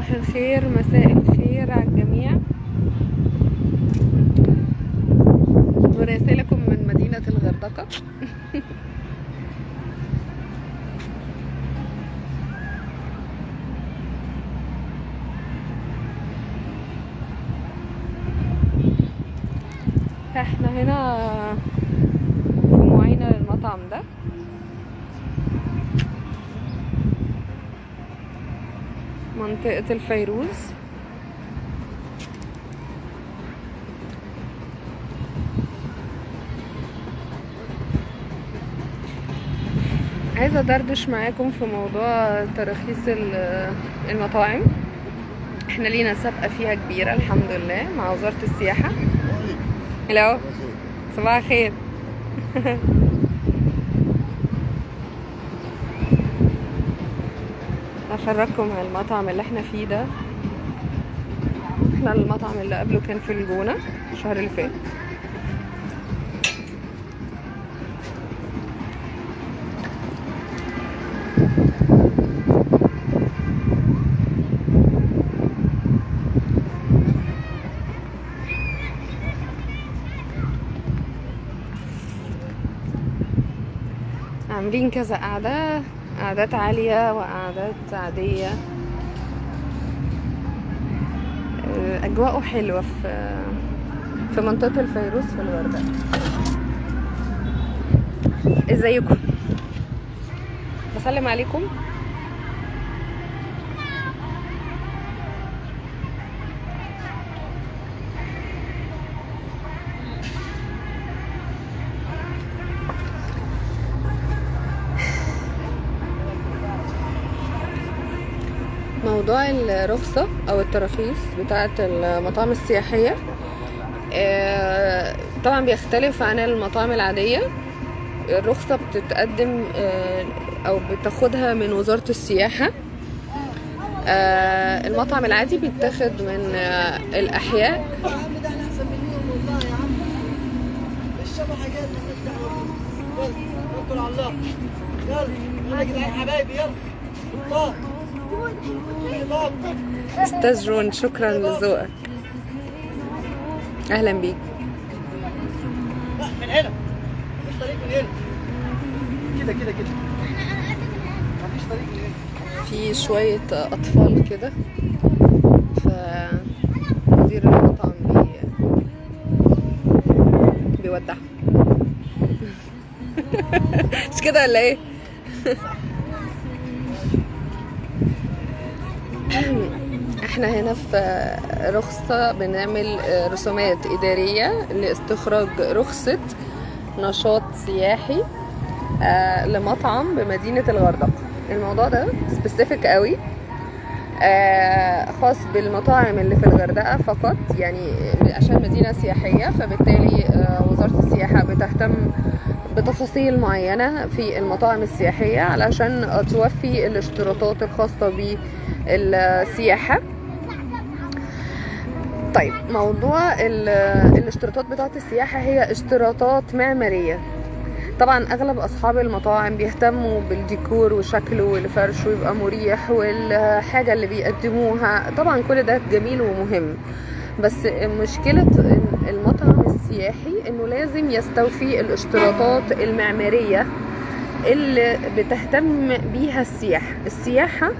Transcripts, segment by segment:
صباح الخير، مساء الخير على الجميع، ورسائلكم من مدينة الغردقة. احنا هنا في معاينة للمطعم ده. منطقة الفيروز. عايزة أدردش معاكم في موضوع تراخيص المطاعم. احنا لينا سابقة فيها كبيرة الحمد لله مع وزارة السياحة. هلو، صباح الخير. هفرجكم على المطعم اللي احنا فيه ده. احنا المطعم اللي قبله كان في الجونة الشهر اللي فات. عاملين كذا قعدة، قعدات عالية وقعدات عادية. أجواءه حلوة في منطقة الفيروز في الغردقة. ازيكم؟ بسلم عليكم. موضوع الرخصة أو التراخيص بتاعة المطاعم السياحية طبعا بيختلف عن المطاعم العادية. الرخصة بتتقدم أو بتاخدها من وزارة السياحة. المطعم العادي بيتاخد من الأحياء. استاذ جون، شكرا لذوقك، اهلا بيك. من هنا مفيش طريق من هنا، كده كده كده مفيش طريق من هنا. في شوية اطفال كده، فمدير المطعم بيودع. مش كده ولا ايه؟ احنا هنا في رخصة بنعمل رسومات إدارية لاستخراج رخصة نشاط سياحي لمطعم بمدينة الغردقة. الموضوع ده سبيسيفيك قوي، خاص بالمطاعم اللي في الغردقة فقط، يعني عشان مدينة سياحية، فبالتالي وزارة السياحة بتهتم بتفاصيل معينة في المطاعم السياحية علشان توفي الاشتراطات الخاصة بالسياحة. طيب، موضوع الاشتراطات بتاعة السياحة هي اشتراطات معمارية. طبعا اغلب اصحاب المطاعم بيهتموا بالديكور وشكله والفرش ويبقى مريح والحاجة اللي بيقدموها، طبعا كل ده جميل ومهم، بس مشكلة المطعم السياحي انه لازم يستوفي الاشتراطات المعمارية اللي بتهتم بيها السياحة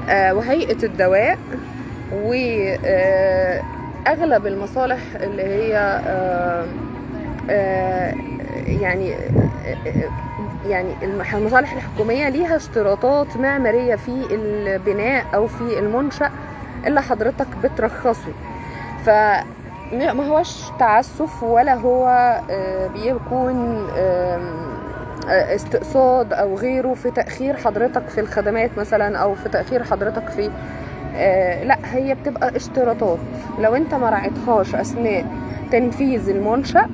وهيئة الدواء واغلب المصالح اللي هي يعني المصالح الحكومية ليها اشتراطات معمارية في البناء او في المنشأ اللي حضرتك بترخصه. فما هوش تعسف ولا هو بيكون استقصاد او غيره في تأخير حضرتك في الخدمات مثلا، او في تأخير حضرتك في لا، هي بتبقى اشتراطات لو انت ما راعيتهاش اثناء تنفيذ المنشأ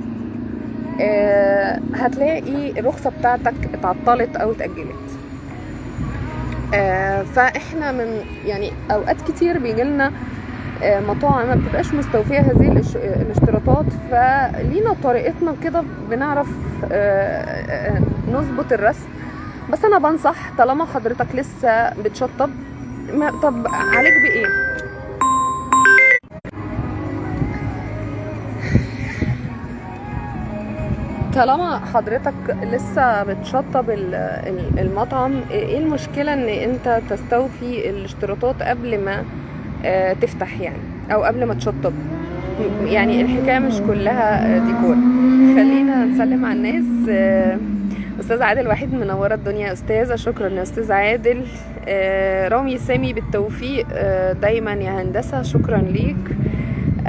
هتلاقي الرخصة بتاعتك اتعطلت او اتأجلت. فاحنا من يعني اوقات كتير بيجيلنا مطاعم ما بتبقاش مستوفية هذه الاشتراطات، فلينا طريقتنا كده بنعرف نظبط الرسم. بس انا بنصح طالما حضرتك لسه بتشطب طب عليك بايه؟ طالما حضرتك لسه بتشطب المطعم، ايه المشكلة ان انت تستوفي الاشتراطات قبل ما تفتح يعني، او قبل ما تشطب؟ يعني الحكاية مش كلها ديكور. خلينا نسلم على الناس. استاذ عادل وحيد منورة الدنيا يا استاذة. شكرا يا استاذ عادل. رامي سامي بالتوفيق دايما يا هندسة. شكرا ليك.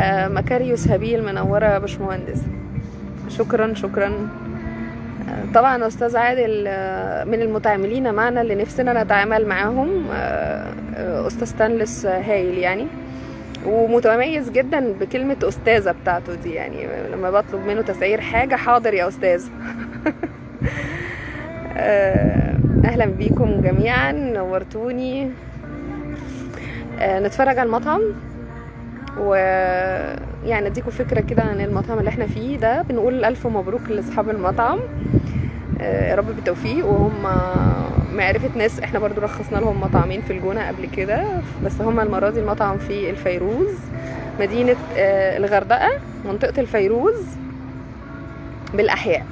مكاريوس هابيل منورة يا باشمهندس. شكرا شكرا. طبعا استاذ عادل من المتعاملين معنا اللي نفسنا نتعامل معاهم. استاذ ستانلس هايل يعني، ومتميز جدا بكلمة أستاذة بتاعته دي. يعني لما بطلب منه تسعير حاجة، حاضر يا أستاذ. أهلا بيكم جميعا، نورتوني. نتفرج على المطعم، ويعني اديكم فكرة كده عن المطعم اللي احنا فيه ده. بنقول ألف مبروك لأصحاب المطعم، يا رب بالتوفيق. وهم معرفة ناس، احنا برضو رخصنا لهم مطعمين في الجونة قبل كده، بس هم المرة دي المطعم في الفيروز، مدينة الغردقة، منطقة الفيروز بالأحياء.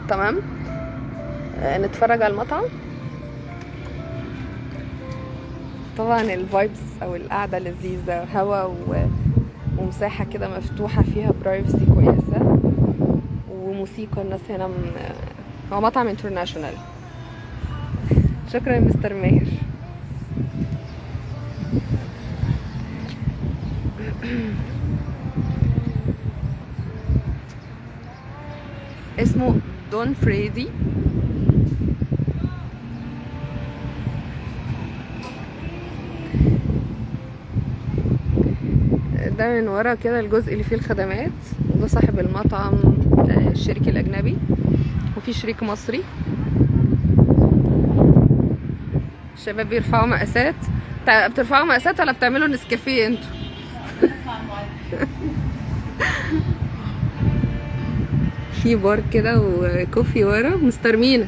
تمام. نتفرج على المطعم. طبعا الفايبس او القعدة لذيذة، هوا ومساحة كده مفتوحة فيها برايفسي كويسة، وموسيقى. الناس هنا هو مطعم انترناشونال. شكرا يا مستر ماهر. اسمه دون فريدي. ده من ورا كده الجزء اللي فيه الخدمات، وده صاحب المطعم الشريك الأجنبي، وفي شريك مصري. الشباب بيرفعوا مقاسات. بترفعوا مقاسات ولا بتعملوا نسكافيه انتوا؟ في بار كده وكوفي ورا. مستر مينا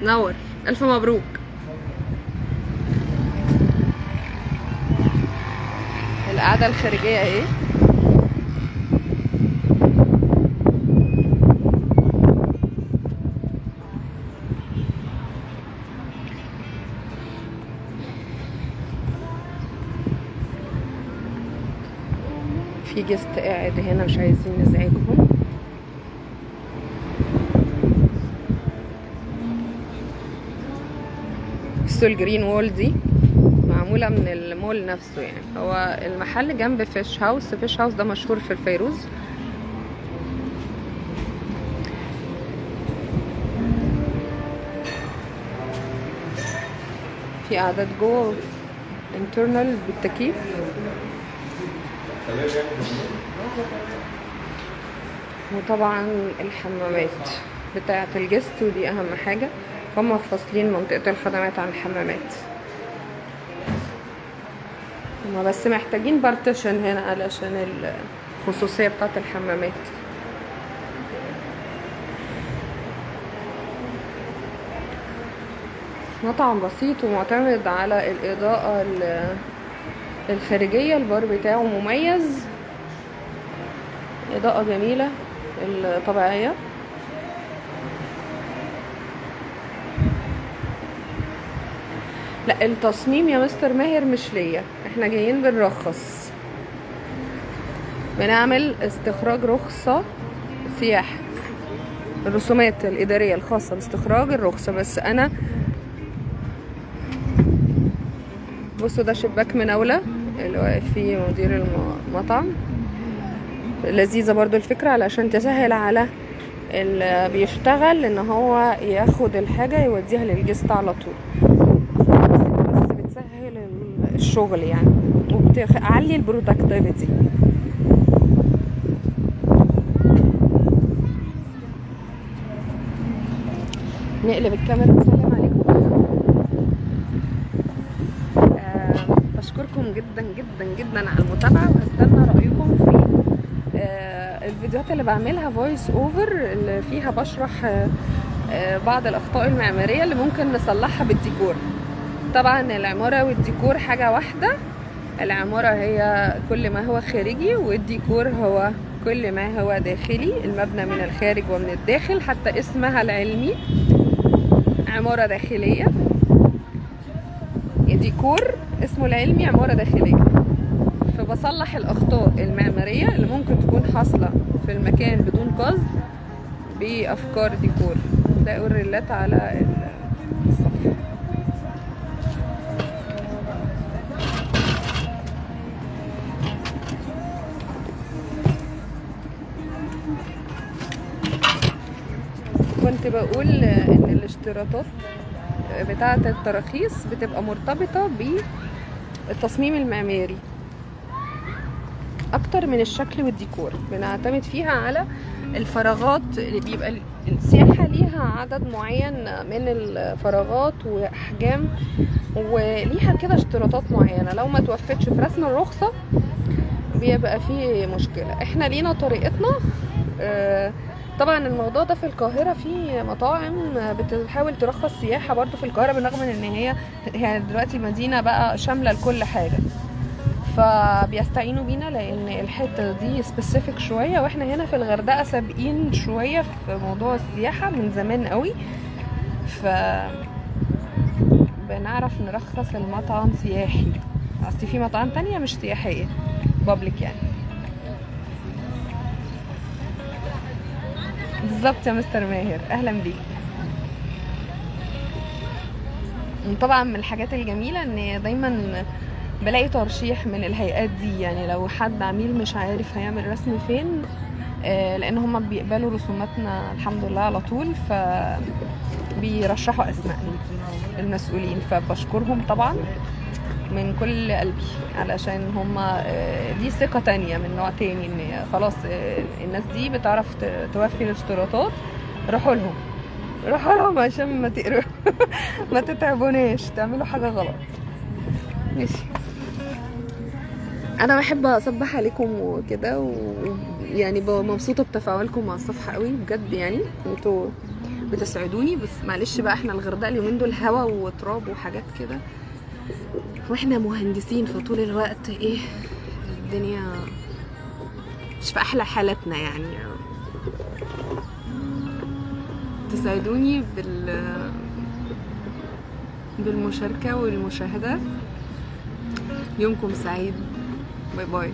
نور، ألف مبروك. القعدة الخارجية اهي. في جست قاعد هنا، مش عايزين نزعجهم. الجرين وول دي معمولة من المول نفسه. يعني هو المحل جنب فيش هاوس. فيش هاوس ده مشهور في الفيروز. في قعدات جوه انترنال بالتكييف. وطبعا الحمامات بتاعة الجست، ودي اهم حاجة. هم فاصلين منطقة الخدمات عن الحمامات. هم بس محتاجين بارتيشن هنا علشان الخصوصية بتاعة الحمامات. مطعم بسيط ومعتمد على الإضاءة الخارجية. البار بتاعه مميز، إضاءة جميلة الطبيعية. لا، التصميم يا مستر ماهر مش ليا، احنا جايين بنرخص، بنعمل استخراج رخصة سياحة، الرسومات الإدارية الخاصة باستخراج الرخصة. بس أنا بصوا ده شباك مناولة اللي واقف فيه مدير المطعم. لذيذة برضو الفكرة، علشان تسهل على اللي بيشتغل ان هو ياخد الحاجة يوديها للجست على طول. بس بتسهل الشغل يعني، وبتعلي البرودكتيفيتي. نقلب الكاميرا نسلم عليكم. بشكركم جدا جدا جدا على المتابعة، وهستنى رأيكم في الفيديوهات اللي بعملها فويس اوفر، اللي فيها بشرح بعض الأخطاء المعمارية اللي ممكن نصلحها بالديكور. طبعا العمارة والديكور حاجة واحدة. العمارة هي كل ما هو خارجي، والديكور هو كل ما هو داخلي، المبنى من الخارج ومن الداخل. حتى اسمها العلمي عمارة داخلية، ديكور اسمه العلمي عمارة داخلية. فبصلح الأخطاء المعمارية اللي ممكن تكون حاصلة في المكان بدون قصد بأفكار ديكور. ده الريلات على الصفحة. كنت بقول ان الاشتراطات بتاعة التراخيص بتبقى مرتبطة بالتصميم المعماري اكتر من الشكل والديكور. بنعتمد فيها على الفراغات اللي بيبقى السياحة ليها عدد معين من الفراغات واحجام، وليها كده اشتراطات معينة. لو ما توفتش في رسم الرخصة بيبقى فيه مشكلة. احنا لينا طريقتنا. طبعا الموضوع ده في القاهرة في مطاعم بتحاول ترخص سياحة برضو في القاهرة، بالرغم من ان هي دلوقتي مدينة بقى شاملة لكل حاجة، فبيستعينوا بينا لان الحتة دي سبيسيفيك شوية. واحنا هنا في الغردقة سابقين شوية في موضوع السياحة من زمان قوي، ف بنعرف نرخص المطعم سياحي. اصل في مطاعم تانية مش سياحية، بابليك يعني. بالظبط يا مستر ماهر، اهلا بيك. طبعا من الحاجات الجميله ان دايما بلاقي ترشيح من الهيئات دي، يعني لو حد عميل مش عارف هيعمل رسم فين، لان هم بيقبلوا رسوماتنا الحمد لله على طول، ف بيرشحوا اسمائنا المسؤولين. فبشكرهم طبعا من كل قلبي، علشان هما دي ثقة تانية من نوع تاني، ان خلاص الناس دي بتعرف توفي الاشتراطات. روحوا لهم عشان ما تقروا ما تتعبوناش تعملوا حاجة غلط. ماشي، انا بحب اصبح عليكم وكده، ويعني مبسوطة بتفاعلكم مع الصفحة قوي بجد، يعني انتوا بتسعدوني. بس معلش بقى، احنا الغردقة اليومين دول هوا وتراب وحاجات كده، واحنا مهندسين فطول الوقت ايه الدنيا مش في احلى حالاتنا. يعني تساعدوني بالمشاركة والمشاهدة. يومكم سعيد، باي باي.